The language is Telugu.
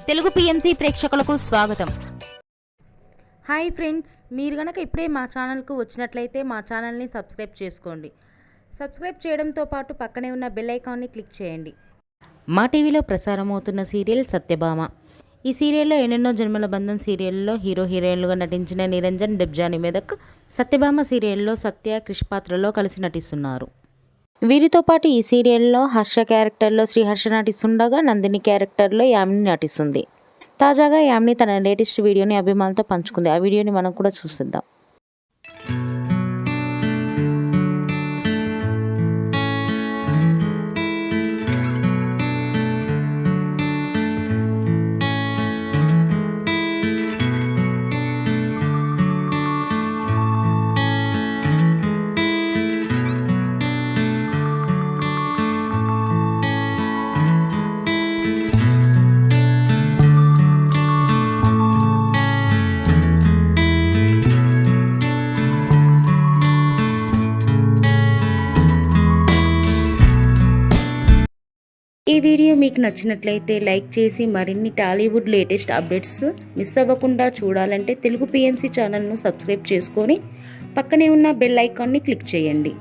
తెలుగు పిఎంసి ప్రేక్షకులకు స్వాగతం. హాయ్ ఫ్రెండ్స్, మీరు గనక ఇప్పుడే మా ఛానల్కు వచ్చినట్లయితే మా ఛానల్ని సబ్స్క్రైబ్ చేసుకోండి. సబ్స్క్రైబ్ చేయడంతో పాటు పక్కనే ఉన్న బెల్ ఐకాన్ని క్లిక్ చేయండి. మా టీవీలో ప్రసారమవుతున్న సీరియల్ సత్యభామ. ఈ సీరియల్లో ఎన్నెన్నో జన్మల బంధం సీరియల్లో హీరో హీరోయిన్లుగా నటించిన నిరంజన్, డెబ్జాని మెదక్ సత్యభామ సీరియల్లో సత్య, క్రిష్ పాత్రలో కలిసి నటిస్తున్నారు. వీరితో పాటు ఈ సీరియల్లో హర్ష క్యారెక్టర్లో శ్రీహర్ష నటిస్తుండగా నందిని క్యారెక్టర్లో యామిని నటిస్తుంది. తాజాగా యామిని తన లేటెస్ట్ వీడియోని అభిమానులతో పంచుకుంది. ఆ వీడియోని మనం కూడా చూసిద్దాం. ఈ వీడియో మీకు నచ్చినట్లయితే లైక్ చేసి మరిన్ని టాలీవుడ్ లేటెస్ట్ అప్డేట్స్ మిస్ అవ్వకుండా చూడాలంటే తెలుగు పిఎంసి ఛానల్ను సబ్స్క్రైబ్ చేసుకొని పక్కనే ఉన్న బెల్ ఐకాన్ని క్లిక్ చేయండి.